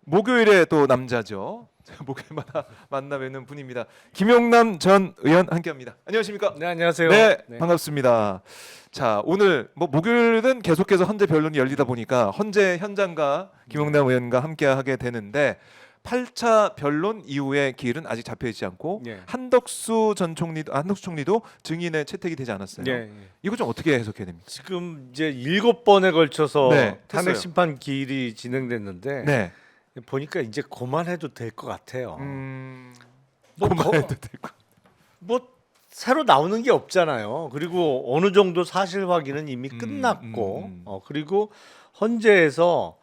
목요일에 또 남자죠. 목요일마다 만나 뵙는 분입니다. 김용남 전 의원 함께합니다. 안녕하십니까? 네, 안녕하세요. 네, 네. 반갑습니다. 자, 오늘 뭐 목요일은 계속해서 헌재 변론이 열리다 보니까 헌재 현장과 김용남 의원과 함께하게 되는데 8차 변론 이후의 기일은 아직 잡혀 있지 않고 예. 한덕수 총리도 증인에 채택이 되지 않았어요. 예, 예. 이거 좀 어떻게 해석해야 됩니까? 지금 이제 7번에 걸쳐서 네, 탄핵 됐어요. 심판 기일이 진행됐는데 네. 보니까 이제 그만해도 될 것 같아요. 뭐 그만해도 되고. 뭐 새로 나오는 게 없잖아요. 그리고 어느 정도 사실 확인은 이미 끝났고, 그리고 헌재에서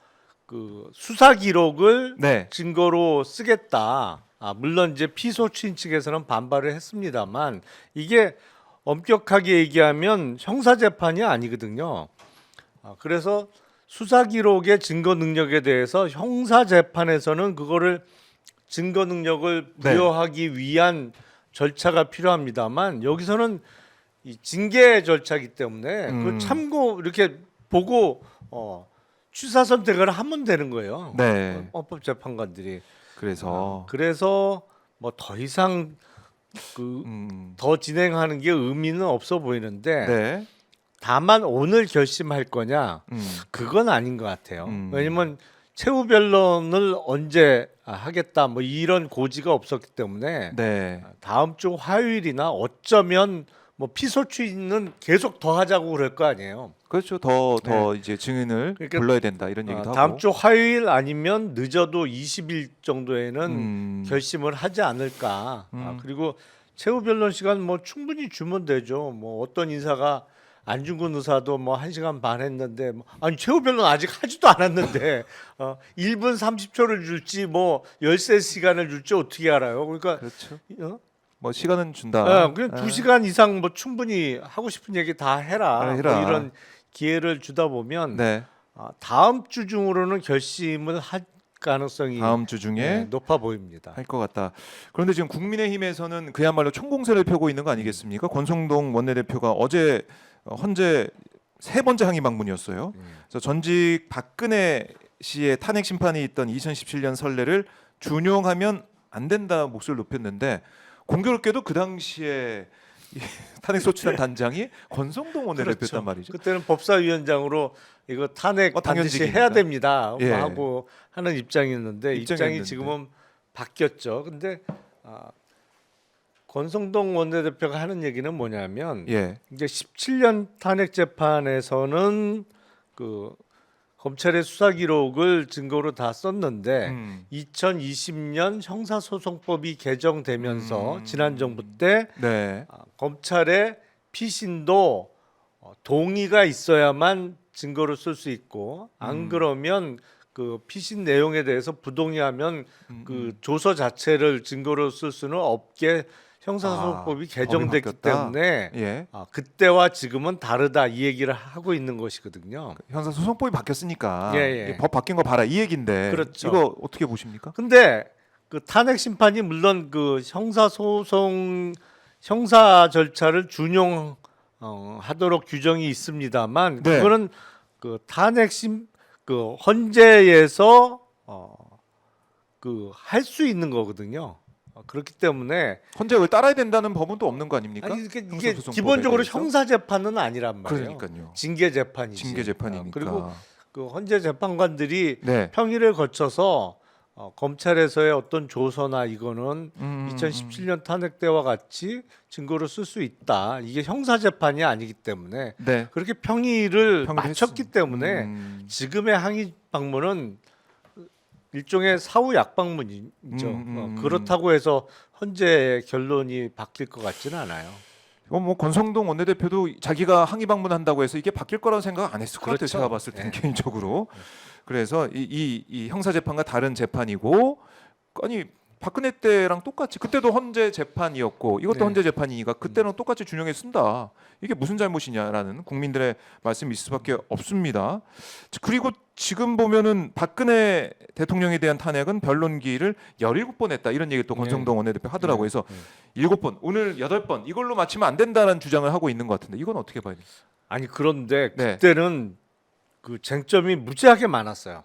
그 수사 기록을 네. 증거로 쓰겠다. 물론 이제 피소추인 측에서는 반발을 했습니다만 이게 엄격하게 얘기하면 형사 재판이 아니거든요. 그래서 수사 기록의 증거 능력에 대해서 형사 재판에서는 그거를 증거 능력을 네. 부여하기 위한 절차가 필요합니다만 여기서는 이 징계 절차이기 때문에 그 참고 이렇게 보고 취사 선택을 하면 되는 거예요. 네. 헌법재판관들이. 그래서 뭐 더 이상 그 음, 더 진행하는 게 의미는 없어 보이는데 네. 다만 오늘 결심할 거냐 그건 아닌 것 같아요. 왜냐면 최후 변론을 언제 하겠다 뭐 이런 고지가 없었기 때문에 네. 다음 주 화요일이나 어쩌면 뭐 피소추인은 계속 더 하자고 그럴 거 아니에요. 그렇죠. 더 이제 증인을 그러니까, 불러야 된다 이런 얘기도 다음 하고. 주 화요일 아니면 늦어도 20일 정도에는 결심을 하지 않을까. 그리고 최후 변론 시간 뭐 충분히 주면 되죠. 뭐 어떤 인사가 안중근 의사도 뭐 1시간 반 했는데 아니 최후 변론 아직 하지도 않았는데 1분 30초를 줄지 뭐 13시간을 줄지 어떻게 알아요? 그러니까 그렇죠. 어? 뭐 시간은 준다. 그냥 2시간 이상 뭐 충분히 하고 싶은 얘기 다 해라. 해라. 뭐 이런 기회를 주다 보면 네. 다음 주 중으로는 결심을 할 가능성이 다음 주 중에 높아 보입니다. 할 것 같다. 그런데 지금 국민의힘에서는 그야말로 총공세를 펴고 있는 거 아니겠습니까? 권성동 원내대표가 어제 헌재 세 번째 항의 방문이었어요. 그래서 전직 박근혜 씨의 탄핵 심판이 있던 2017년 선례를 준용하면 안 된다 목소리를 높였는데 공교롭게도 그 당시에 이 탄핵 소추단 단장이 권성동 원내대표였단 말이죠. 그때는 법사위원장으로 이거 탄핵 반드시 당연직이니까. 해야 됩니다 예. 하고 하는 입장이었는데 입장이 입장이었는데. 지금은 바뀌었죠. 근데 권성동 원내대표가 하는 얘기는 뭐냐면 예. 이제 17년 탄핵 재판에서는 그 검찰의 수사 기록을 증거로 다 썼는데 2020년 형사소송법이 개정되면서 지난 정부 때 네. 검찰의 피신도 동의가 있어야만 증거로 쓸 수 있고 안 그러면 그 피신 내용에 대해서 부동의하면 그 조서 자체를 증거로 쓸 수는 없게 형사소송법이 개정됐기 법이 바뀌었다? 때문에 예. 그때와 지금은 다르다 이 얘기를 하고 있는 것이거든요. 형사소송법이 바뀌었으니까 예. 이 법 바뀐 거 봐라 이 얘긴데 그렇죠. 이거 어떻게 보십니까? 근데 그 탄핵 심판이 물론 그 형사 절차를 준용 하도록 규정이 있습니다만 네. 그거는 그 그 헌재에서 그 할 수 있는 거거든요. 그렇기 때문에 헌재를 따라야 된다는 법은 또 없는 거 아닙니까? 아니, 이게 형사소송법에 기본적으로 대해서? 형사 재판은 아니란 말이에요. 그러니까요. 징계 재판이지. 징계 재판이니까. 그리고 그 헌재 재판관들이 네. 평일을 거쳐서 검찰에서의 어떤 조서나 이거는 2017년 탄핵 때와 같이 증거로 쓸 쓸 수 있다. 이게 형사 재판이 아니기 때문에 네. 그렇게 평일을 평일을 맞췄기 했습니다. 때문에 지금의 항의 방문은 일종의 사후 약방문이죠. 그렇다고 해서 헌재 결론이 바뀔 것 같지는 않아요. 뭐 권성동 원내대표도 자기가 항의 방문한다고 해서 이게 바뀔 거라고 생각 안 했을 것 같아요. 그렇죠. 제가 봤을 때는 네. 개인적으로. 그래서 이 형사 재판과 다른 재판이고 아니 박근혜 때랑 똑같이 그때도 헌재 재판이었고 이것도 네. 헌재 재판이니까 그때랑 똑같이 준용해 쓴다. 이게 무슨 잘못이냐라는 국민들의 말씀이 있을 수밖에 없습니다. 그리고 지금 보면은 박근혜 대통령에 대한 탄핵은 변론 기일을 17번 했다. 이런 얘기 또 권성동 원내대표 하더라고요. 그래서 7번, 오늘 8번 이걸로 맞추면 안 된다는 주장을 하고 있는 것 같은데 이건 어떻게 봐야 돼요? 아니 그런데 네. 그때는 그 쟁점이 무지하게 많았어요.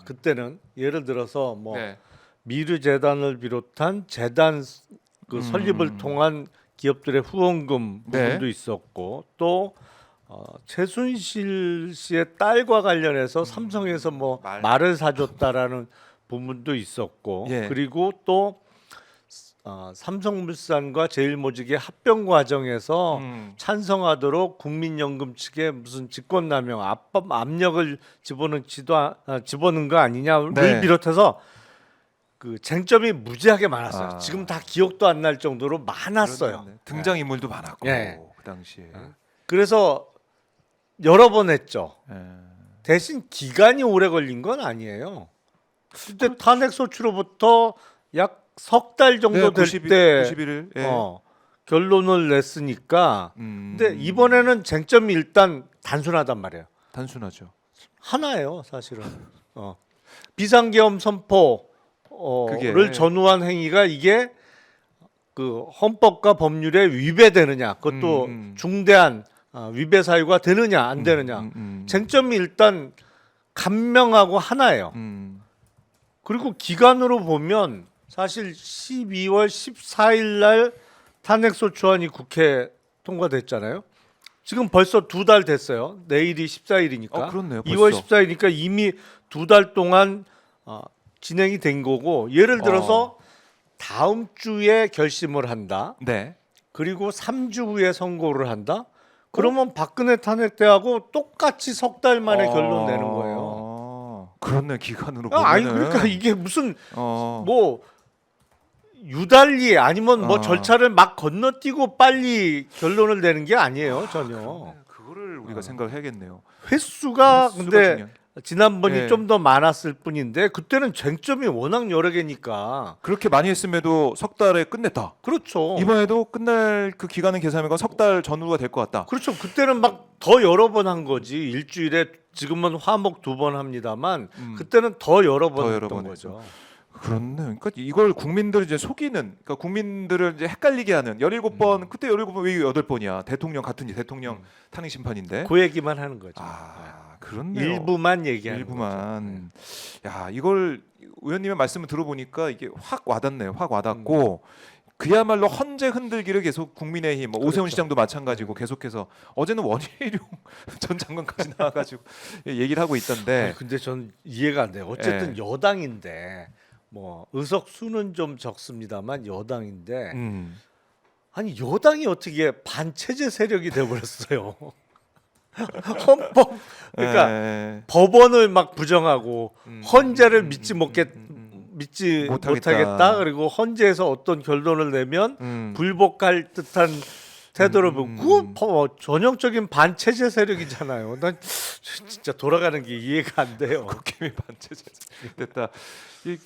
그때는 예를 들어서 뭐 네. 미르 재단을 비롯한 재단 설립을 통한 기업들의 후원금 네. 부분도 있었고 또 최순실 씨의 딸과 관련해서 삼성에서 뭐 말을 사줬다라는 부분도 있었고 예. 그리고 또 삼성물산과 제일모직의 합병 과정에서 찬성하도록 국민연금 측에 무슨 직권남용 압력을 집어넣은 거 아니냐를 네. 비롯해서 그 쟁점이 무지하게 많았어요. 아. 지금 다 기억도 안 날 정도로 많았어요. 그러네. 등장 인물도 많았고 예. 그 당시에. 그래서 여러 번 했죠. 예. 대신 기간이 오래 걸린 건 아니에요. 근데 탄핵 소추로부터 약 석 달 정도 네, 될 90일, 때 91일. 예. 결론을 냈으니까. 근데 이번에는 쟁점이 일단 단순하단 말이에요. 단순하죠. 하나예요, 사실은. 비상계엄 선포를 그게- 전후한 행위가 이게 그 헌법과 법률에 위배되느냐, 그것도 중대한 위배 사유가 되느냐 안 되느냐. 쟁점이 일단 간명하고 하나예요. 그리고 기간으로 보면 사실 12월 14일 날 탄핵소추안이 국회 통과됐잖아요. 지금 벌써 2달 됐어요. 내일이 14일이니까. 그렇네요. 2월 벌써. 14일이니까 이미 2달 동안 진행이 된 거고 예를 들어서 다음 주에 결심을 한다. 네. 그리고 3주 후에 선고를 한다. 그러면 박근혜 탄핵 때하고 똑같이 석 달 만에 결론 내는 거예요. 그렇네 기간으로 보면. 아니 그러니까 이게 무슨 어. 뭐 유달리 아니면 뭐 절차를 막 건너뛰고 빨리 결론을 내는 게 아니에요 전혀. 그거를 우리가 생각을 해야겠네요. 횟수가 횟수가 근데 중요해. 지난번이 예. 좀 더 많았을 뿐인데 그때는 쟁점이 워낙 여러 개니까. 그렇게 많이 했음에도 석 달에 끝냈다. 그렇죠. 이번에도 끝날 그 기간은 계산하면 석 달 전후가 될 것 같다. 그렇죠. 그때는 막 더 여러 번 한 거지. 일주일에 지금은 화목 2번 합니다만 그때는 더 여러 번 더 했던 여러 번 거죠. 그렇네. 그러니까 이걸 국민들을 이제 속이는, 그러니까 국민들을 이제 헷갈리게 하는 17번, 그때 17번 왜 8번이야? 대통령 같은 대통령 탄핵 심판인데. 그 얘기만 하는 거죠. 그렇네요. 일부만 얘기하는 일부만. 야, 이걸 의원님의 말씀을 들어보니까 이게 확 와닿네요. 확 와닿고 그야말로 헌재 흔들기를 계속 국민의힘, 뭐 오세훈 그렇죠. 시장도 마찬가지고 계속해서 어제는 원희룡 전 장관까지 나와가지고 얘기를 하고 있던데. 근데 전 이해가 안 돼요. 어쨌든 여당인데 뭐 의석 수는 좀 적습니다만 여당인데 아니 여당이 어떻게 반체제 세력이 돼버렸어요. 헌법 그러니까 법원을 막 부정하고 헌재를 믿지 못하겠다. 그리고 헌재에서 어떤 결론을 내면 불복할 듯한 태도를 보고 그거 전형적인 반체제 세력이잖아요. 난 진짜 돌아가는 게 이해가 안 돼요. 국힘이 반체제 됐다.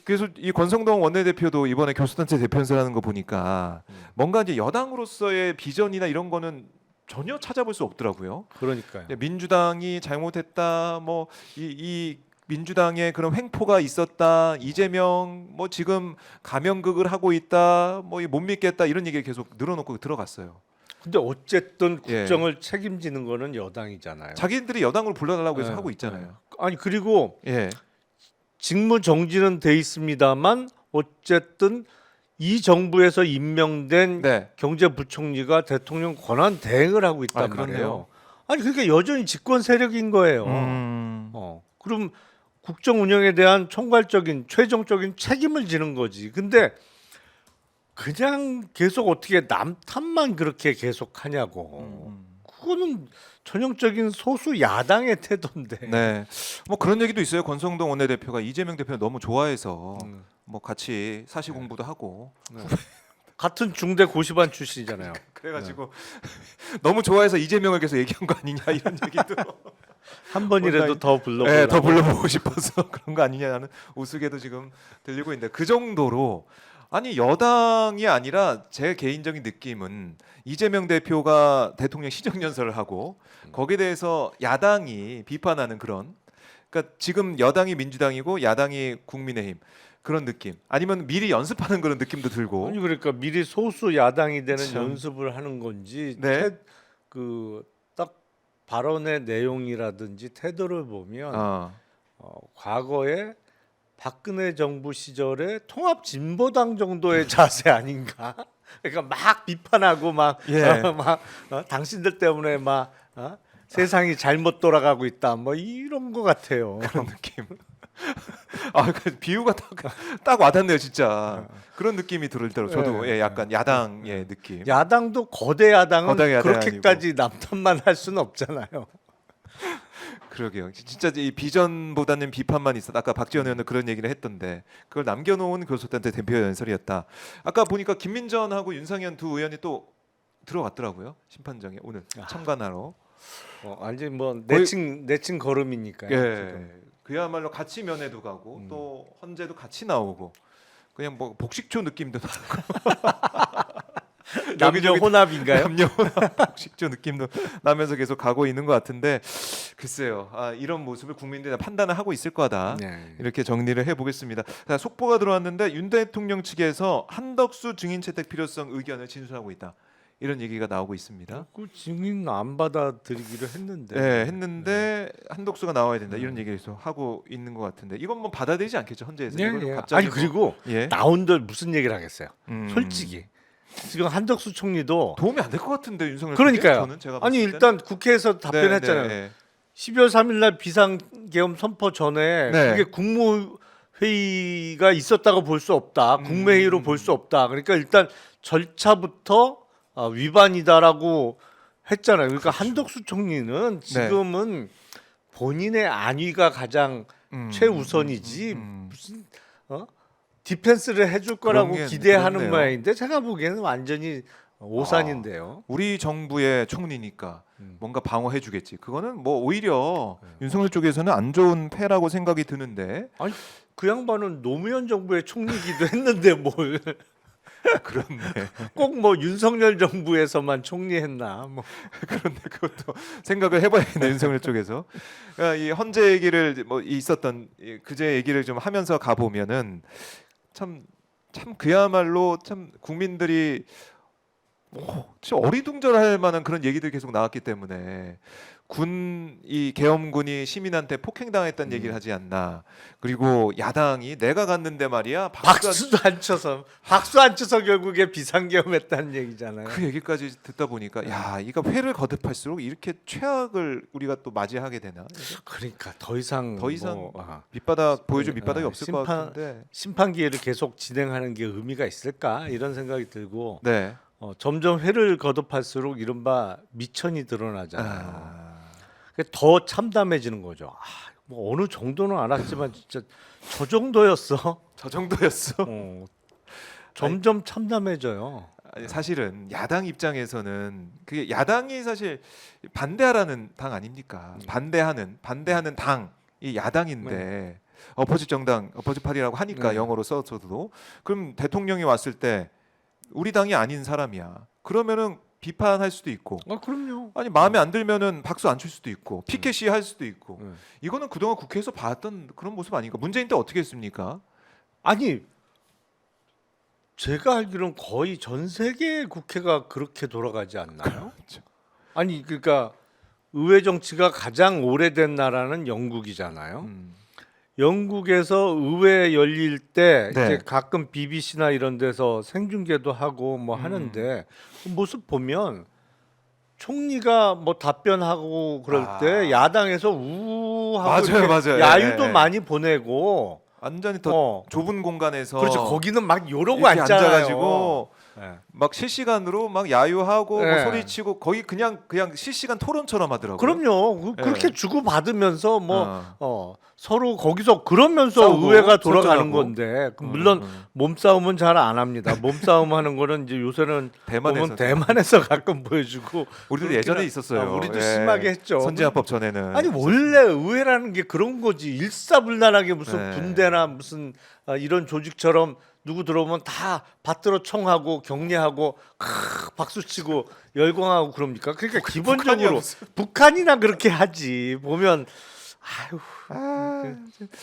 그래서 이 권성동 원내대표도 이번에 교수단체 대표연설하는 거 보니까 뭔가 이제 여당으로서의 비전이나 이런 거는 전혀 찾아볼 수 없더라고요. 그러니까요. 민주당이 잘못했다, 뭐 이 민주당의 그런 횡포가 있었다, 이재명 뭐 지금 가면극을 하고 있다, 뭐 못 믿겠다 이런 얘기 계속 늘어놓고 들어갔어요. 근데 어쨌든 국정을 책임지는 거는 여당이잖아요. 자기들이 여당으로 불러달라고 해서 하고 있잖아요. 아니 그리고 예. 직무 정지는 돼 있습니다만 어쨌든 이 정부에서 임명된 네. 경제부총리가 대통령 권한 대행을 하고 있단 그렇네요. 말이에요. 아니 그러니까 여전히 집권 세력인 거예요. 그럼 국정 운영에 대한 총괄적인 최종적인 책임을 지는 거지. 근데 그냥 계속 어떻게 남 탓만 그렇게 계속 하냐고. 그거는 전형적인 소수 야당의 태도인데. 네. 뭐 그런 얘기도 있어요. 권성동 원내대표가 이재명 대표를 너무 좋아해서 뭐 같이 사시 공부도 하고. 같은 중대 고시반 출신이잖아요. 그래가지고 너무 좋아해서 이재명을 계속 얘기한 거 아니냐 이런 얘기도. 한 번이라도 더 불러보려고. 네, 더 불러보고 싶어서 그런 거 아니냐는 우스개도 지금 들리고 있는데 그 정도로 아니 여당이 아니라 제 개인적인 느낌은 이재명 대표가 대통령 시정연설을 하고 거기에 대해서 야당이 비판하는 그런, 그러니까 지금 여당이 민주당이고 야당이 국민의힘 그런 느낌, 아니면 미리 연습하는 그런 느낌도 들고. 아니 그러니까 미리 소수 야당이 되는 참. 연습을 하는 건지 네. 그 딱 발언의 내용이라든지 태도를 보면 과거에 박근혜 정부 시절에 통합진보당 정도의 자세 아닌가? 그러니까 막 비판하고 막, 예. 당신들 때문에 막 세상이 잘못 돌아가고 있다 뭐 이런 거 같아요. 그런 느낌. 그 비유가 딱 와닿네요, 진짜. 그런 느낌이 들더라고요. 저도 예. 약간 야당의 느낌. 야당도 거대 야당은 거대 야당이 그렇게까지 남탓만 할 수는 없잖아요. 그러게요. 진짜 이 비전보다는 비판만 있었다. 아까 박지원 의원도 그런 얘기를 했던데 그걸 남겨놓은 교섭단체 대표 연설이었다. 아까 보니까 김민전하고 윤상현 두 의원이 또 들어갔더라고요. 심판정에 오늘 참관하러. 완전 뭐 거의- 내친 걸음이니까요. 지금. 그야말로 같이 면회도 가고 또 헌재도 같이 나오고 그냥 뭐 복식초 느낌도 남녀 여기저기 혼합인가요? 남녀 복식초 느낌도 나면서 계속 가고 있는 것 같은데 글쎄요. 이런 모습을 국민들이 판단을 하고 있을 거다. 네. 이렇게 정리를 해보겠습니다. 자, 속보가 들어왔는데 윤 대통령 측에서 한덕수 증인 채택 필요성 의견을 진술하고 있다. 이런 얘기가 나오고 있습니다. 그 증인 안 받아들이기로 했는데. 네, 했는데 한덕수가 나와야 된다. 이런 얘기를 계속 하고 있는 것 같은데 이건 뭐 받아들이지 않겠죠, 헌재에서. 네, 이걸 예. 갑자기 아니 뭐- 그리고 예. 나온들 무슨 얘기를 하겠어요? 음. 솔직히 지금 한덕수 총리도 도움이 안 될 것 같은데 윤석열. 그러니까요. 저는 제가 봤을 아니 때는. 일단 국회에서 답변했잖아요. 네. 12월 3일 날 비상계엄 선포 전에 네. 그게 국무회의가 있었다고 볼 수 없다. 국무회의로 볼 수 없다. 그러니까 일단 절차부터 위반이다라고 했잖아요. 그러니까 그렇죠. 한덕수 총리는 네. 지금은 본인의 안위가 가장 최우선이지 무슨 디펜스를 해줄 거라고 그런 게 기대하는 그렇네요. 모양인데 제가 보기에는 완전히 오산인데요. 우리 정부의 총리니까 뭔가 방어해주겠지. 그거는 뭐 오히려 네. 윤석열 쪽에서는 안 좋은 패라고 생각이 드는데. 아니 그 양반은 노무현 정부의 총리기도 했는데 뭘 그렇네. 꼭 뭐 윤석열 정부에서만 총리했나 뭐. 그런데 그것도 생각을 해봐야겠네 윤석열 쪽에서. 그러니까 이 헌재 얘기를 뭐 있었던 그제 얘기를 좀 하면서 가 보면은 참 그야말로 참 국민들이 진짜 어리둥절할 만한 그런 얘기들이 계속 나왔기 때문에 이 계엄군이 시민한테 폭행당했다는 얘기를 하지 않나. 그리고 야당이 내가 갔는데 말이야 박수도 안 쳐서 결국에 비상계엄했다는 얘기잖아요. 그 얘기까지 듣다 보니까 야 이거 회를 거듭할수록 이렇게 최악을 우리가 또 맞이하게 되나. 그러니까 더 이상 밑바닥 보여줄 밑바닥이 없을 것 심판- 같은데. 심판 기회를 계속 진행하는 게 의미가 있을까 이런 생각이 들고 네. 점점 회를 거듭할수록 이른바 미천이 드러나잖아요. 아, 더 참담해지는 거죠. 뭐 어느 정도는 알았지만 진짜 저 정도였어. 저 정도였어. 점점 참담해져요. 아니, 사실은 야당 입장에서는 그게 야당이 사실 반대하라는 당 아닙니까? 반대하는 당이 야당인데 어퍼짓 정당, 어퍼짓 파티라고 하니까 네. 영어로 써서도 그럼 대통령이 왔을 때 우리 당이 아닌 사람이야. 그러면은 비판할 수도 있고 그럼요. 아니 마음에 안 들면은 박수 안 칠 수도 있고 피켓 시위 할 수도 있고 네. 이거는 그동안 국회에서 봤던 그런 모습 아닌가? 문재인 때 어떻게 했습니까? 아니 제가 알기로는 거의 전 세계 국회가 그렇게 돌아가지 않나요? 그렇죠. 아니 그러니까 의회 정치가 가장 오래된 나라는 영국이잖아요. 영국에서 의회 열릴 때 네. 이제 가끔 BBC나 이런 데서 생중계도 하고 뭐 하는데 그 모습 보면 총리가 뭐 답변하고 그럴 때 야당에서 우하고 맞아요, 이렇게 맞아요. 야유도 예, 예. 많이 보내고 완전히 더 어, 좁은 공간에서 그렇죠. 거기는 막 이러고 이렇게 앉잖아요. 앉아가지고 네. 막 실시간으로 막 야유하고 뭐 네. 소리치고 거의 그냥 실시간 토론처럼 하더라고요. 그럼요. 그렇게 네. 주고 받으면서 뭐 서로 거기서 그러면서 싸우고 의회가 돌아가는 설전하고. 건데 물론 몸싸움은 잘 안 합니다. 몸싸움 하는 거는 이제 요새는 대만에서 보면 대만에서 가끔 보여주고 우리도 예전에 있었어요. 우리도 예. 심하게 했죠. 선진화법 전에는 아니 원래 의회라는 게 그런 거지. 일사불란하게 무슨 네. 군대나 무슨 이런 조직처럼 누구 들어오면 다 받들어 청하고 격려하고 박수치고 열광하고 그럽니까? 그러니까 기본적으로 북한이나 그렇게 하지. 보면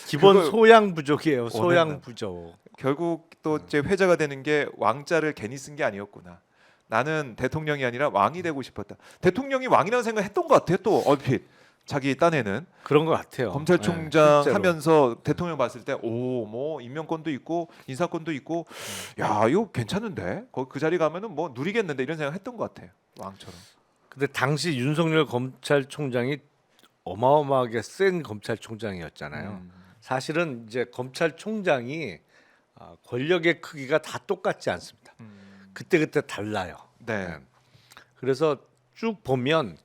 기본 그걸 소양 부족이에요. 소양 원한다. 부족. 결국 또 이제 회자가 되는 게 왕자를 괜히 쓴 게 아니었구나. 나는 대통령이 아니라 왕이 되고 싶었다. 대통령이 왕이라는 생각했던 것 같아요. 또 얼핏 자기 딴에는 그런 것 같아요. 검찰총장 실제로. 하면서 대통령 봤을 때 오 뭐 임명권도 있고 인사권도 있고 야 이거 괜찮은데 그 자리 가면은 뭐 누리겠는데 이런 생각 했던 것 같아요. 왕처럼. 근데 당시 윤석열 검찰총장이 어마어마하게 센 검찰총장이었잖아요. 사실은 이제 검찰총장이 권력의 크기가 다 똑같지 않습니다. 그때 달라요. 네. 네. 그래서 쭉 보면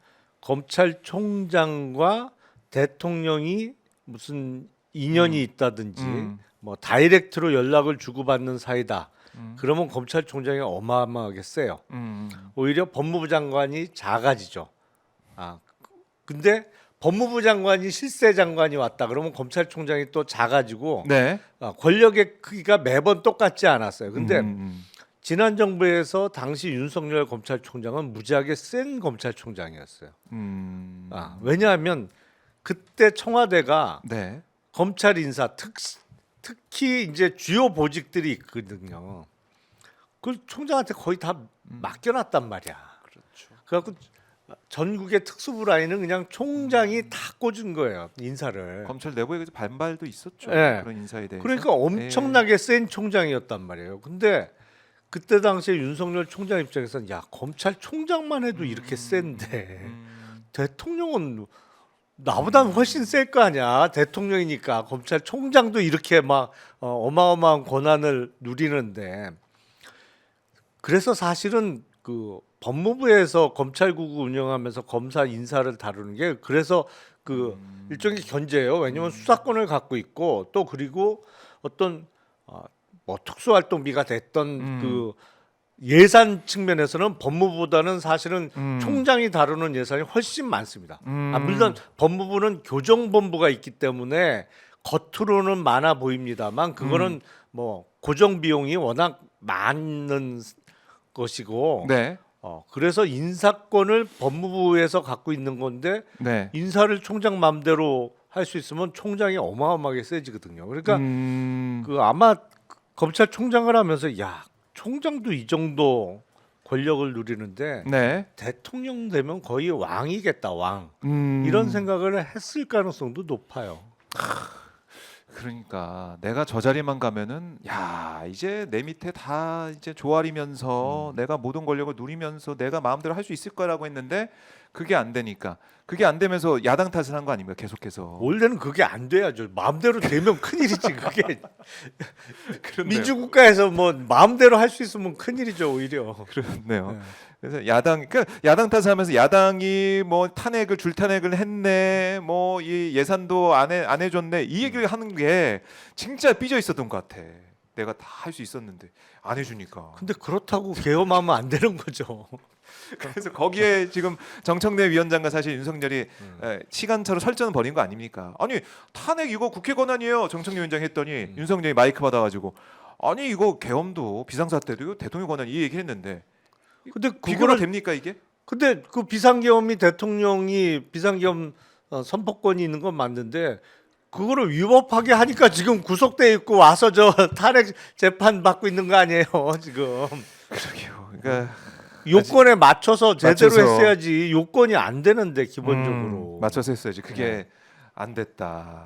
검찰총장과 대통령이 무슨 인연이 있다든지 뭐 다이렉트로 연락을 주고받는 사이다. 그러면 검찰총장이 어마어마하게 세요. 오히려 법무부 장관이 작아지죠. 근데 법무부 장관이 실세 장관이 왔다 그러면 검찰총장이 또 작아지고 네. 권력의 크기가 매번 똑같지 않았어요. 근데 지난 정부에서 당시 윤석열 검찰총장은 무지하게 센 검찰총장이었어요. 왜냐하면 그때 청와대가 네. 검찰 인사 특히 이제 주요 보직들이 있거든요. 그걸 총장한테 거의 다 맡겨놨단 말이야. 그렇죠. 그래갖고 전국의 특수부 라인은 그냥 총장이 다 꽂은 거예요 인사를. 검찰 내부에 반발도 있었죠. 네. 그런 인사에 대해서. 그러니까 엄청나게 센 총장이었단 말이에요. 근데 그때 당시에 윤석열 총장 입장에서는 야 검찰총장만 해도 이렇게 센데 대통령은 나보다 훨씬 셀 거 아니야. 대통령이니까 검찰총장도 이렇게 막 어마어마한 권한을 누리는데 그래서 사실은 그 법무부에서 검찰국을 운영하면서 검사 인사를 다루는 게 그래서 그 일종의 견제예요. 왜냐하면 수사권을 갖고 있고 또 그리고 어떤 뭐 특수활동비가 됐던 그 예산 측면에서는 법무부보다는 사실은 총장이 다루는 예산이 훨씬 많습니다. 물론 법무부는 교정본부가 있기 때문에 겉으로는 많아 보입니다만 그거는 뭐 고정 비용이 워낙 많은 것이고 네. 그래서 인사권을 법무부에서 갖고 있는 건데 네. 인사를 총장 마음대로 할 수 있으면 총장이 어마어마하게 세지거든요. 그러니까 그 아마 검찰총장을 하면서 야 총장도 이 정도 권력을 누리는데 네. 대통령 되면 거의 왕이겠다 왕 이런 생각을 했을 가능성도 높아요. 그러니까 내가 저 자리만 가면은 야 이제 내 밑에 다 이제 조아리면서 내가 모든 권력을 누리면서 내가 마음대로 할 수 있을 거라고 했는데 그게 안 되니까 그게 안 되면서 야당 탓을 한 거 아닙니까 계속해서. 원래는 그게 안 돼야죠. 마음대로 되면 큰일이지 그게. 그렇네요. 민주국가에서 뭐 마음대로 할 수 있으면 큰일이죠 오히려. 그렇네요. 네. 그래서 야당 탓을 하면서 야당이 뭐 줄탄핵을 했네, 뭐 이 예산도 안 해줬네 이 얘기를 하는 게 진짜 삐져 있었던 것 같아. 내가 다 할 수 있었는데 안 해주니까. 근데 그렇다고 계엄하면 안 되는 거죠. 그래서 거기에 지금 정청래 위원장과 사실 윤석열이 시간차로 설전을 벌인 거 아닙니까? 아니 탄핵 이거 국회 권한이에요. 정청래 위원장 했더니 윤석열이 마이크 받아가지고 아니 이거 계엄도 비상사태도 이거 대통령 권한 이 얘기 했는데 근데 비교가 그거를 됩니까 이게? 근데 그 비상계엄이 대통령이 비상계엄 선포권이 있는 건 맞는데 그거를 위법하게 하니까 지금 구속돼 있고 와서 저 탄핵 재판 받고 있는 거 아니에요 지금. 그러게요. 그러니까 요건에 맞춰서 제대로 맞춰서. 했어야지 요건이 안 되는데 기본적으로. 맞춰서 했어야지. 그게 안 됐다.